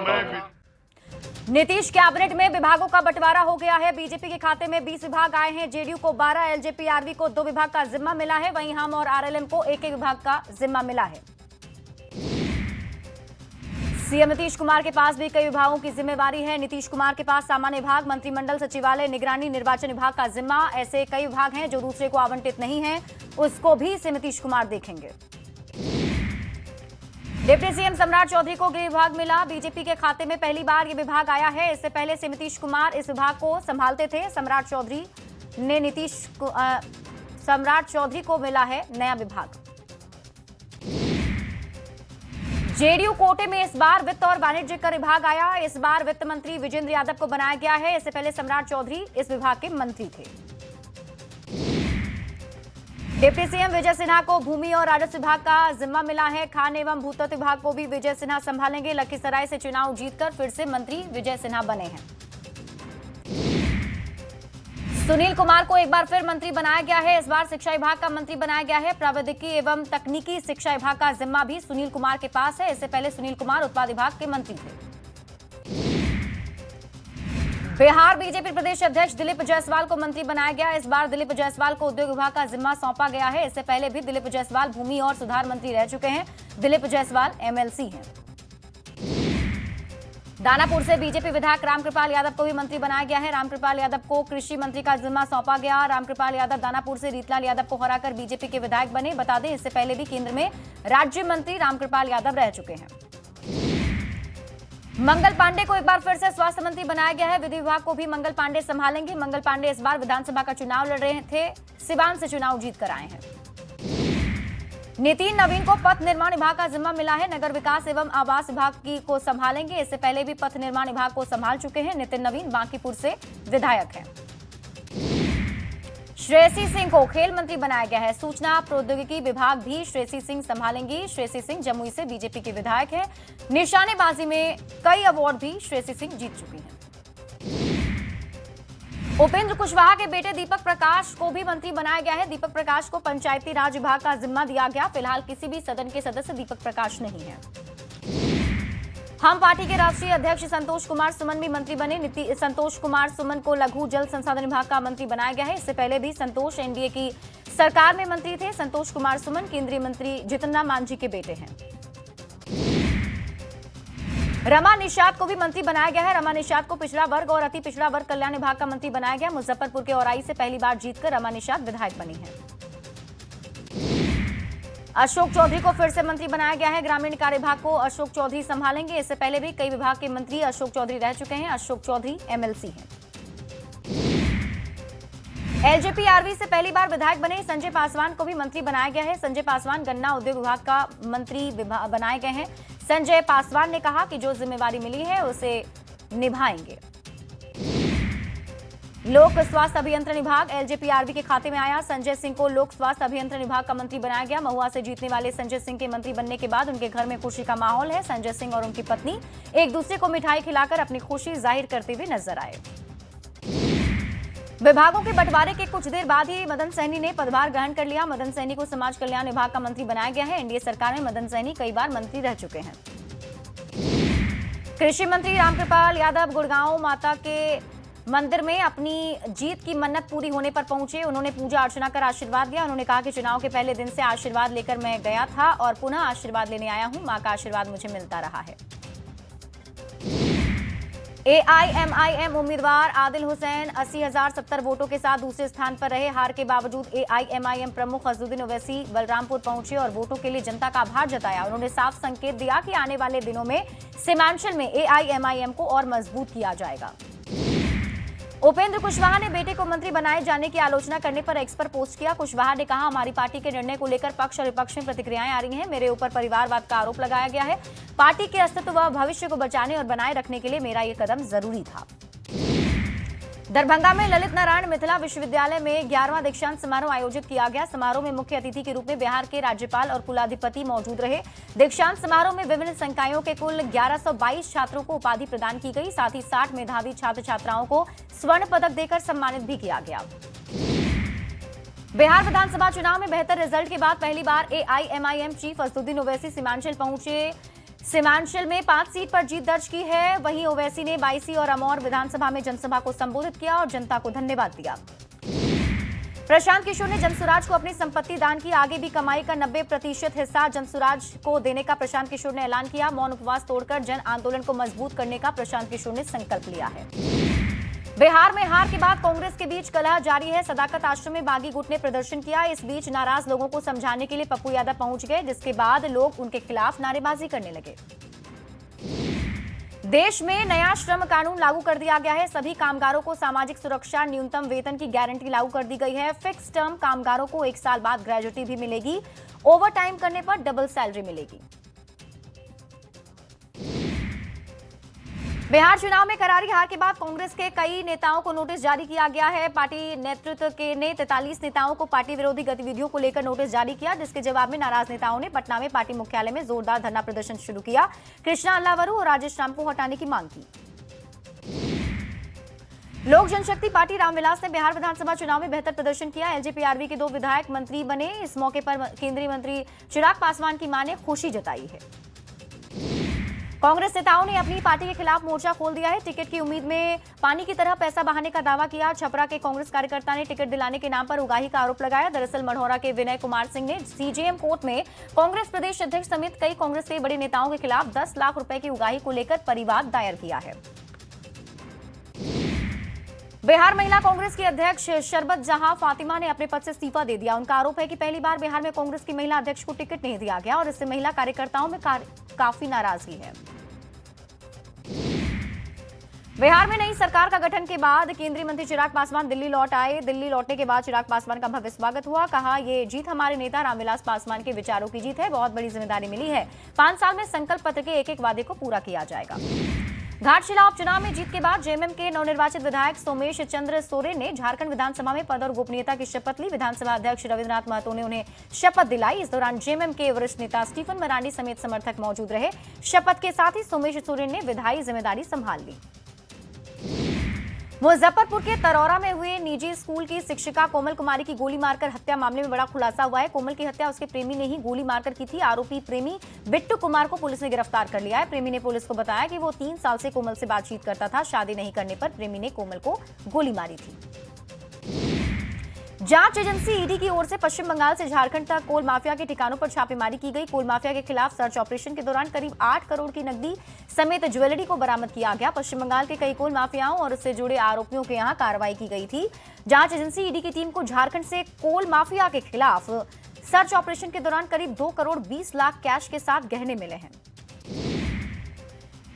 मैं नीतीश कैबिनेट में विभागों का बंटवारा हो गया है। बीजेपी के खाते में 20 विभाग आए हैं। जेडीयू को 12, एलजेपी आरवी को 2 विभाग का जिम्मा मिला है। वहीं हम और आरएलएम को एक विभाग का जिम्मा मिला है। सीएम नीतीश कुमार के पास भी कई विभागों की जिम्मेवारी है। नीतीश कुमार के पास सामान्य विभाग, मंत्रिमंडल सचिवालय, निगरानी, निर्वाचन विभाग का जिम्मा, ऐसे कई विभाग हैं जो दूसरे को आवंटित नहीं है, उसको भी सीएम नीतीश कुमार देखेंगे। डिप्टी सीएम सम्राट चौधरी को गृह विभाग मिला। बीजेपी के खाते में पहली बार ये विभाग आया है। इससे पहले सीएम नीतीश कुमार इस विभाग को संभालते थे। सम्राट चौधरी को मिला है नया विभाग। जेडीयू कोटे में इस बार वित्त और वाणिज्य कर विभाग आया। इस बार वित्त मंत्री विजेंद्र यादव को बनाया गया है। इससे पहले सम्राट चौधरी इस विभाग के मंत्री थे। डिप्टी सीएम विजय सिन्हा को भूमि और राजस्व विभाग का जिम्मा मिला है। खान एवं भूतत्व विभाग को भी विजय सिन्हा संभालेंगे। लखीसराय से चुनाव जीतकर फिर से मंत्री विजय सिन्हा बने हैं। सुनील कुमार को एक बार फिर मंत्री बनाया गया है। इस बार शिक्षा विभाग का मंत्री बनाया गया है। प्रौद्योगिकी एवं तकनीकी शिक्षा विभाग का जिम्मा भी सुनील कुमार के पास है। इससे पहले सुनील कुमार उत्पाद विभाग के मंत्री थे। बिहार बीजेपी प्रदेश अध्यक्ष दिलीप जायसवाल को मंत्री बनाया गया। इस बार दिलीप जायसवाल को उद्योग विभाग का जिम्मा सौंपा गया है। इससे पहले भी दिलीप जायसवाल भूमि और सुधार मंत्री रह चुके हैं। दिलीप जायसवाल एमएलसी हैं। दानापुर से बीजेपी विधायक रामकृपाल यादव को भी मंत्री बनाया गया है। रामकृपाल यादव को कृषि मंत्री का जिम्मा सौंपा गया। रामकृपाल यादव दानापुर से रीतलाल यादव को हराकर बीजेपी के विधायक बने। बता दें, इससे पहले भी केंद्र में राज्य मंत्री रामकृपाल यादव रह चुके हैं। मंगल पांडे को एक बार फिर से स्वास्थ्य मंत्री बनाया गया है। विधि विभाग को भी मंगल पांडे संभालेंगे। मंगल पांडे इस बार विधानसभा का चुनाव लड़ रहे थे। सिवान से चुनाव जीतकर आए हैं। नितिन नवीन को पथ निर्माण विभाग का जिम्मा मिला है। नगर विकास एवं आवास विभाग को संभालेंगे। इससे पहले भी पथ निर्माण विभाग को संभाल चुके हैं। नितिन नवीन बांकीपुर से विधायक हैं। श्रेयसी सिंह को खेल मंत्री बनाया गया है। सूचना प्रौद्योगिकी विभाग भी श्रेयसी सिंह संभालेंगी। श्रेयसी सिंह जमुई से बीजेपी के विधायक हैं। निशानेबाजी में कई अवार्ड भी श्रेयसी सिंह जीत चुकी हैं। उपेंद्र कुशवाहा के बेटे दीपक प्रकाश को भी मंत्री बनाया गया है। दीपक प्रकाश को पंचायती राज विभाग का जिम्मा दिया गया। फिलहाल किसी भी सदन के सदस्य दीपक प्रकाश नहीं है। हम पार्टी के राष्ट्रीय अध्यक्ष संतोष कुमार सुमन भी मंत्री बने। संतोष कुमार सुमन को लघु जल संसाधन विभाग का मंत्री बनाया गया है। इससे पहले भी संतोष एनडीए की सरकार में मंत्री थे। संतोष कुमार सुमन केंद्रीय मंत्री जितन राम मांझी के बेटे हैं। रमा निषाद को भी मंत्री बनाया गया है। रमा निषाद को पिछड़ा वर्ग और अति पिछड़ा वर्ग कल्याण विभाग का मंत्री बनाया गया। मुजफ्फरपुर के औराई से पहली बार जीतकर रमा निषाद विधायक बनी है। अशोक चौधरी को फिर से मंत्री बनाया गया है। ग्रामीण कार्य विभाग को अशोक चौधरी संभालेंगे। इससे पहले भी कई विभाग के मंत्री अशोक चौधरी रह चुके हैं। अशोक चौधरी एमएलसी हैं। एलजेपी आरवी से पहली बार विधायक बने संजय पासवान को भी मंत्री बनाया गया है। संजय पासवान गन्ना उद्योग विभाग का मंत्री बनाए गए हैं। संजय पासवान ने कहा कि जो जिम्मेवारी मिली है उसे निभाएंगे। लोक स्वास्थ्य अभियंत्रण विभाग एलजेपी आरवी के खाते में आया। संजय सिंह को लोक स्वास्थ्य अभियंत्रण विभाग का मंत्री बनाया गया। महुआ से जीतने वाले संजय सिंह के मंत्री बनने के बाद उनके घर में खुशी का माहौल है। संजय सिंह और उनकी पत्नी एक दूसरे को मिठाई खिलाकर अपनी खुशी जाहिर करते हुए नजर आए। विभागों के बंटवारे के कुछ देर बाद ही मदन सहनी ने पदभार ग्रहण कर लिया। मदन सहनी को समाज कल्याण विभाग का मंत्री बनाया गया है। एनडीए सरकार में मदन सहनी कई बार मंत्री रह चुके हैं। कृषि मंत्री रामकृपाल यादव गुड़गांव माता के मंदिर में अपनी जीत की मन्नत पूरी होने पर पहुंचे। उन्होंने पूजा अर्चना कर आशीर्वाद दिया। उन्होंने कहा कि चुनाव के पहले दिन से आशीर्वाद लेकर मैं गया था और पुनः आशीर्वाद लेने आया हूं। मां का आशीर्वाद मुझे मिलता रहा है। एआईएमआईएम उम्मीदवार आदिल हुसैन 80,070 वोटों के साथ दूसरे स्थान पर रहे। हार के बावजूद एआईएमआईएम प्रमुख अजदुद्दीन ओवैसी बलरामपुर पहुंचे और वोटों के लिए जनता का आभार जताया। उन्होंने साफ संकेत दिया कि आने वाले दिनों में सीमांचल में एआईएमआईएम को और मजबूत किया जाएगा। उपेंद्र कुशवाहा ने बेटे को मंत्री बनाए जाने की आलोचना करने पर एक्स पर पोस्ट किया। कुशवाहा ने कहा, हमारी पार्टी के निर्णय को लेकर पक्ष और विपक्ष में प्रतिक्रियाएं आ रही हैं। मेरे ऊपर परिवारवाद का आरोप लगाया गया है। पार्टी के अस्तित्व व भविष्य को बचाने और बनाए रखने के लिए मेरा ये कदम जरूरी था। दरभंगा में ललित नारायण मिथिला विश्वविद्यालय में 11वां दीक्षांत समारोह आयोजित किया गया। समारोह में मुख्य अतिथि के रूप में बिहार के राज्यपाल और कुलाधिपति मौजूद रहे। दीक्षांत समारोह में विभिन्न संकायों के कुल 1122 छात्रों को उपाधि प्रदान की गई। साथ ही 60 मेधावी छात्र छात्राओं को स्वर्ण पदक देकर सम्मानित भी किया गया। बिहार विधानसभा चुनाव में बेहतर रिजल्ट के बाद पहली बार एआईएमआईएम चीफ असदुद्दीन ओवैसी सीमांचल पहुंचे। सीमांचल में 5 सीट पर जीत दर्ज की है। वहीं ओवैसी ने बायसी और अमौर विधानसभा में जनसभा को संबोधित किया और जनता को धन्यवाद दिया। प्रशांत किशोर ने जनसुराज को अपनी संपत्ति दान की। आगे भी कमाई का 90% हिस्सा जनसुराज को देने का प्रशांत किशोर ने ऐलान किया। मौन उपवास तोड़कर जन आंदोलन को मजबूत करने का प्रशांत किशोर ने संकल्प लिया है। बिहार में हार के बाद कांग्रेस के बीच कलह जारी है। सदाकत आश्रम में बागी गुट ने प्रदर्शन किया। इस बीच नाराज लोगों को समझाने के लिए पप्पू यादव पहुंच गए, जिसके बाद लोग उनके खिलाफ नारेबाजी करने लगे। देश में नया श्रम कानून लागू कर दिया गया है। सभी कामगारों को सामाजिक सुरक्षा, न्यूनतम वेतन की गारंटी लागू कर दी गई है। फिक्स टर्म कामगारों को 1 साल बाद ग्रेजुटी भी मिलेगी। ओवर टाइम करने पर डबल सैलरी मिलेगी। बिहार चुनाव में करारी हार के बाद कांग्रेस के कई नेताओं को नोटिस जारी किया गया है। पार्टी नेतृत्व ने 43 नेताओं को पार्टी विरोधी गतिविधियों को लेकर नोटिस जारी किया, जिसके जवाब में नाराज नेताओं ने पटना में पार्टी मुख्यालय में जोरदार धरना प्रदर्शन शुरू किया। कृष्णा अल्लावरू और राजेश राम को हटाने की मांग की। लोक जनशक्ति पार्टी रामविलास ने बिहार विधानसभा चुनाव में बेहतर प्रदर्शन किया। एलजेपीआरवी के 2 विधायक मंत्री बने। इस मौके पर केंद्रीय मंत्री चिराग पासवान की मां ने खुशी जताई है। कांग्रेस नेताओं ने अपनी पार्टी के खिलाफ मोर्चा खोल दिया है। टिकट की उम्मीद में पानी की तरह पैसा बहाने का दावा किया। छपरा के कांग्रेस कार्यकर्ता ने टिकट दिलाने के नाम पर उगाही का आरोप लगाया। दरअसल मढ़ौरा के विनय कुमार सिंह ने सीजेएम कोर्ट में कांग्रेस प्रदेश अध्यक्ष समेत कई कांग्रेस के बड़े नेताओं के खिलाफ 10 लाख रुपए की उगाही को लेकर परिवाद दायर किया है। बिहार महिला कांग्रेस की अध्यक्ष शरबत जहां फातिमा ने अपने पद से इस्तीफा दे दिया। उनका आरोप है कि पहली बार बिहार में कांग्रेस की महिला अध्यक्ष को टिकट नहीं दिया गया और इससे महिला कार्यकर्ताओं में काफी नाराजगी है। बिहार में नई सरकार का गठन के बाद केंद्रीय मंत्री चिराग पासवान दिल्ली लौट आए। दिल्ली लौटने के बाद चिराग पासवान का भव्य स्वागत हुआ। कहा, ये जीत हमारे नेता रामविलास पासवान के विचारों की जीत है। बहुत बड़ी जिम्मेदारी मिली है। 5 साल में संकल्प पत्र के एक-एक वादे को पूरा किया जाएगा। घाटशिला उपचुनाव में जीत के बाद जेएमएम के नवनिर्वाचित विधायक सोमेश चंद्र सोरेन ने झारखंड विधानसभा में पद और गोपनीयता की शपथ ली। विधानसभा अध्यक्ष रविन्द्रनाथ महतो ने उन्हें शपथ दिलाई। इस दौरान जेएमएम के वरिष्ठ नेता स्टीफन मरांडी समेत समर्थक मौजूद रहे। शपथ के साथ ही सोमेश सोरेन ने विधायी जिम्मेदारी संभाल ली। मुजफ्फरपुर के तरौरा में हुए निजी स्कूल की शिक्षिका कोमल कुमारी की गोली मारकर हत्या मामले में बड़ा खुलासा हुआ है। कोमल की हत्या उसके प्रेमी ने ही गोली मारकर की थी। आरोपी प्रेमी बिट्टू कुमार को पुलिस ने गिरफ्तार कर लिया है। प्रेमी ने पुलिस को बताया कि वो 3 साल से कोमल से बातचीत करता था। शादी नहीं करने पर प्रेमी ने कोमल को गोली मारी थी। जांच एजेंसी ईडी की ओर से पश्चिम बंगाल से झारखंड तक कोल माफिया के ठिकानों पर छापेमारी की गई। कोल माफिया के खिलाफ सर्च ऑपरेशन के दौरान करीब 8 करोड़ की नकदी समेत ज्वेलरी को बरामद किया गया। पश्चिम बंगाल के कई कोल माफियाओं और उससे जुड़े आरोपियों के यहां कार्रवाई की गई थी। जांच एजेंसी ईडी की टीम को झारखंड से कोल माफिया के खिलाफ सर्च ऑपरेशन के दौरान करीब 2 करोड़ 20 लाख कैश के साथ गहने मिले हैं।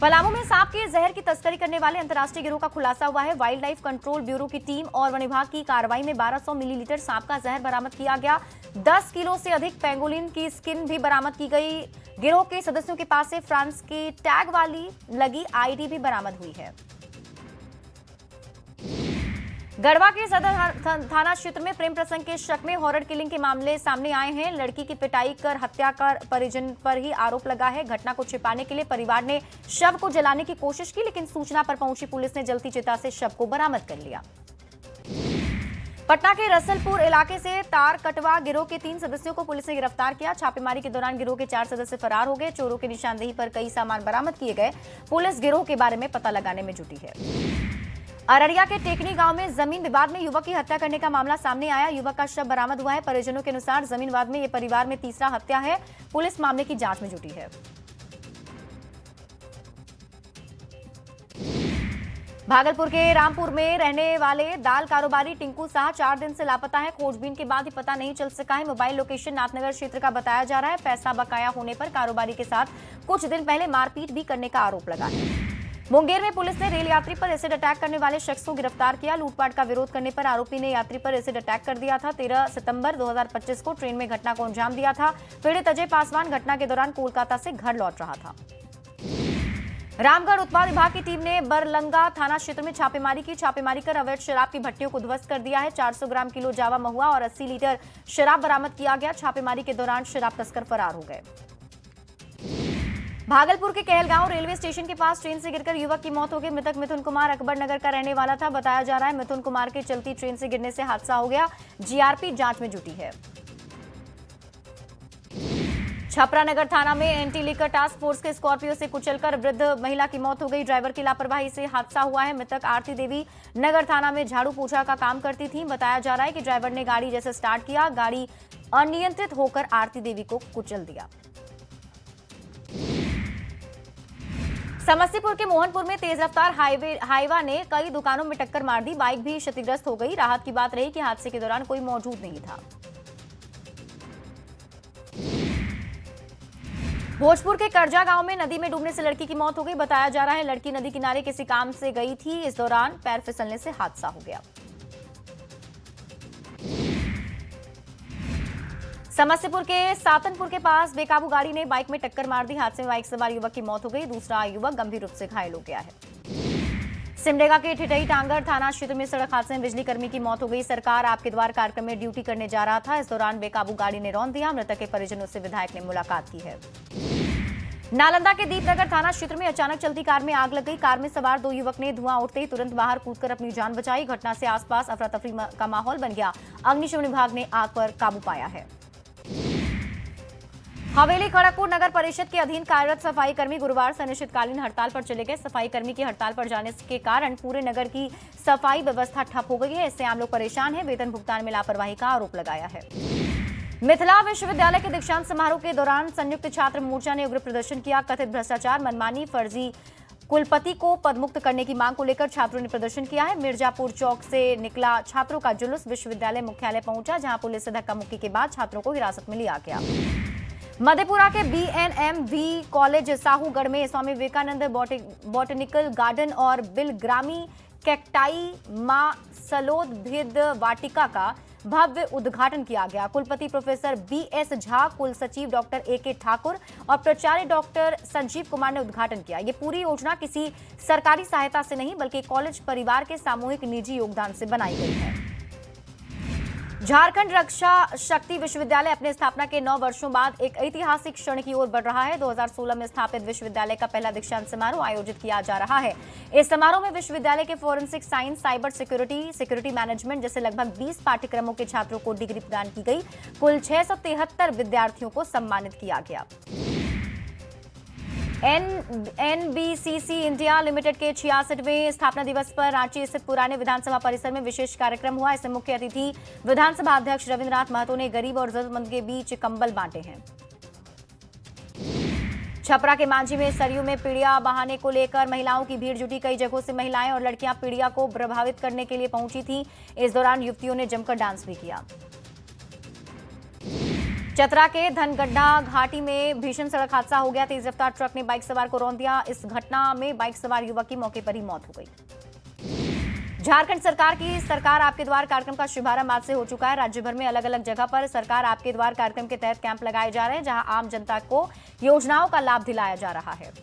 पलामू में सांप के जहर की तस्करी करने वाले अंतर्राष्ट्रीय गिरोह का खुलासा हुआ है। वाइल्ड लाइफ कंट्रोल ब्यूरो की टीम और वन विभाग की कार्रवाई में 1200 मिलीलीटर सांप का जहर बरामद किया गया। 10 किलो से अधिक पेंगोलिन की स्किन भी बरामद की गई। गिरोह के सदस्यों के पास से फ्रांस की टैग वाली लगी आईडी भी बरामद हुई है। गढ़वा के सदर थाना क्षेत्र में प्रेम प्रसंग के शक में हॉरर किलिंग के मामले सामने आए हैं। लड़की की पिटाई कर हत्या कर परिजन पर ही आरोप लगा है। घटना को छिपाने के लिए परिवार ने शव को जलाने की कोशिश की, लेकिन सूचना पर पहुंची पुलिस ने जलती चिता से शव को बरामद कर लिया। पटना के रसलपुर इलाके से तार कटवा गिरोह के 3 सदस्यों को पुलिस ने गिरफ्तार किया। छापेमारी के दौरान गिरोह के 4 सदस्य फरार हो गए। चोरों की निशानदेही पर कई सामान बरामद किए गए। पुलिस गिरोह के बारे में पता लगाने में जुटी है। अररिया के टेकनी गांव में जमीन विवाद में युवक की हत्या करने का मामला सामने आया। युवक का शव बरामद हुआ है। परिजनों के अनुसार जमीन विवाद में यह परिवार में तीसरा हत्या है। पुलिस मामले की जांच में जुटी है। भागलपुर के रामपुर में रहने वाले दाल कारोबारी टिंकू शाह 4 दिन से लापता है। खोजबीन के बाद ही पता नहीं चल सका है। मोबाइल लोकेशन नाथनगर क्षेत्र का बताया जा रहा है। पैसा बकाया होने पर कारोबारी के साथ कुछ दिन पहले मारपीट भी करने का आरोप लगा है। मुंगेर में पुलिस ने रेल यात्री पर एसिड अटैक करने वाले शख्स को गिरफ्तार किया। लूटपाट का विरोध करने पर आरोपी ने यात्री पर एसिड अटैक कर दिया था। 13 सितंबर 2025 को ट्रेन में घटना को अंजाम दिया था। पीड़ित अजय पासवान घटना के दौरान कोलकाता से घर लौट रहा था। रामगढ़ उत्पाद विभाग की टीम ने बरलंगा थाना क्षेत्र में छापेमारी की। छापेमारी कर अवैध शराब की भट्टियों को ध्वस्त कर दिया है। 400 ग्राम किलो जावा महुआ और 80 लीटर शराब बरामद किया गया। छापेमारी के दौरान शराब तस्कर फरार हो गए। भागलपुर के कहलगांव रेलवे स्टेशन के पास ट्रेन से गिरकर युवक की मौत हो गई। मृतक मिथुन कुमार अकबर नगर का रहने वाला था। बताया जा रहा है मिथुन कुमार के चलती ट्रेन से गिरने से हादसा हो गया। जीआरपी जांच में जुटी है। छपरा नगर थाना में एंटी लिकर टास्क फोर्स के स्कॉर्पियो से कुचलकर वृद्ध महिला की मौत हो गई। ड्राइवर की लापरवाही से हादसा हुआ है। मृतक आरती देवी नगर थाना में झाड़ू पोछा का काम करती थी। बताया जा रहा है कि ड्राइवर ने गाड़ी जैसे स्टार्ट किया, गाड़ी अनियंत्रित होकर आरती देवी को कुचल दिया। समस्तीपुर के मोहनपुर में तेज रफ्तार हाईवा ने कई दुकानों में टक्कर मार दी। बाइक भी क्षतिग्रस्त हो गई। राहत की बात रही कि हादसे के दौरान कोई मौजूद नहीं था। भोजपुर के करजा गांव में नदी में डूबने से लड़की की मौत हो गई। बताया जा रहा है लड़की नदी किनारे किसी काम से गई थी। इस दौरान पैर फिसलने से हादसा हो गया। समस्तीपुर के सातनपुर के पास बेकाबू गाड़ी ने बाइक में टक्कर मार दी। हादसे में बाइक सवार युवक की मौत हो गई। दूसरा युवक गंभीर रूप से घायल हो गया है। सिमडेगा के ठिठई टांगर थाना क्षेत्र में सड़क हादसे में बिजली कर्मी की मौत हो गई। सरकार आपके द्वार कार्यक्रम में ड्यूटी करने जा रहा था। इस दौरान बेकाबू गाड़ी ने रौंद दिया। मृतक के परिजनों से विधायक ने मुलाकात की है। नालंदा के दीपनगर थाना क्षेत्र में अचानक चलती कार में आग लग गई। कार में सवार दो युवक ने धुआं उठते ही तुरंत बाहर कूदकर अपनी जान बचाई। घटना से आसपास अफरा तफरी का माहौल बन गया। अग्निशमन विभाग ने आग पर काबू पाया है। हवेली खड़गपुर नगर परिषद के अधीन कार्यरत सफाई कर्मी गुरुवार से अनिश्चितकालीन हड़ताल पर चले गए। सफाई कर्मी की हड़ताल पर जाने के कारण पूरे नगर की सफाई व्यवस्था ठप हो गई है। इससे आम लोग परेशान हैं। वेतन भुगतान में लापरवाही का आरोप लगाया है। मिथिला विश्वविद्यालय के दीक्षांत समारोह के दौरान संयुक्त छात्र मोर्चा ने उग्र प्रदर्शन किया। कथित भ्रष्टाचार, मनमानी, फर्जी कुलपति को पदमुक्त करने की मांग को लेकर छात्रों ने प्रदर्शन किया है। मिर्जापुर चौक से निकला छात्रों का जुलूस विश्वविद्यालय मुख्यालय पहुंचा, जहां पुलिस से धक्का मुक्की के बाद छात्रों को हिरासत में लिया गया। मधेपुरा के BNMV कॉलेज साहूगढ़ में स्वामी विवेकानंद बॉटनिकल गार्डन और बिलग्रामी कैक्टाई मां सलोदभिद वाटिका का भव्य उद्घाटन किया गया। कुलपति प्रोफेसर BS झा, कुल सचिव डॉक्टर AK ठाकुर और प्राचार्य डॉक्टर संजीव कुमार ने उद्घाटन किया। ये पूरी योजना किसी सरकारी सहायता से नहीं बल्कि कॉलेज परिवार के सामूहिक निजी योगदान से बनाई गई है। झारखंड रक्षा शक्ति विश्वविद्यालय अपने स्थापना के 9 वर्षों बाद एक ऐतिहासिक क्षण की ओर बढ़ रहा है। 2016 में स्थापित विश्वविद्यालय का पहला दीक्षांत समारोह आयोजित किया जा रहा है। इस समारोह में विश्वविद्यालय के forensic science, cyber security management जैसे लगभग 20 पाठ्यक्रमों के छात्रों को डिग्री प्रदान की गई। कुल 673 विद्यार्थियों को सम्मानित किया गया। NBCC इंडिया लिमिटेड के 66वें स्थापना दिवस पर रांची स्थित पुराने विधानसभा परिसर में विशेष कार्यक्रम हुआ। इसमें मुख्य अतिथि विधानसभा अध्यक्ष रविन्द्रनाथ महतो ने गरीब और जरूरतमंद के बीच कंबल बांटे हैं। छपरा के मांझी में सरयू में पीड़िया बहाने को लेकर महिलाओं की भीड़ जुटी। कई जगहों से महिलाएं और लड़कियां पीड़िया को प्रभावित करने के लिए पहुंची थीं। इस दौरान युवतियों ने जमकर डांस भी किया। चतरा के धनगड्ढा घाटी में भीषण सड़क हादसा हो गया। तेज रफ्तार ट्रक ने बाइक सवार को रौंद दिया। इस घटना में बाइक सवार युवक की मौके पर ही मौत हो गई। झारखंड सरकार की सरकार आपके द्वार कार्यक्रम का शुभारंभ आज से हो चुका है। राज्य भर में अलग अलग जगह पर सरकार आपके द्वार कार्यक्रम के तहत कैंप लगाए जा रहे हैं, जहां आम जनता को योजनाओं का लाभ दिलाया जा रहा है।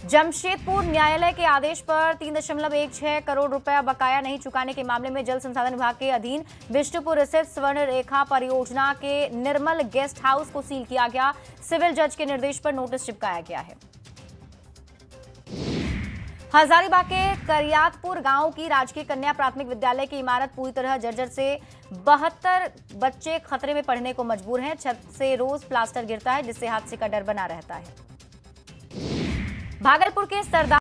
जमशेदपुर न्यायालय के आदेश पर 3.16 करोड़ रुपया बकाया नहीं चुकाने के मामले में जल संसाधन विभाग के अधीन विष्णुपुर स्थित स्वर्ण रेखा परियोजना के निर्मल गेस्ट हाउस को सील किया गया। सिविल जज के निर्देश पर नोटिस चिपकाया गया है। हजारीबाग के करियातपुर गांव की राजकीय कन्या प्राथमिक विद्यालय की इमारत पूरी तरह जर्जर से 72 बच्चे खतरे में पड़ने को मजबूर हैं। छत से रोज प्लास्टर गिरता है, जिससे हादसे का डर बना रहता है। भागलपुर के सरदार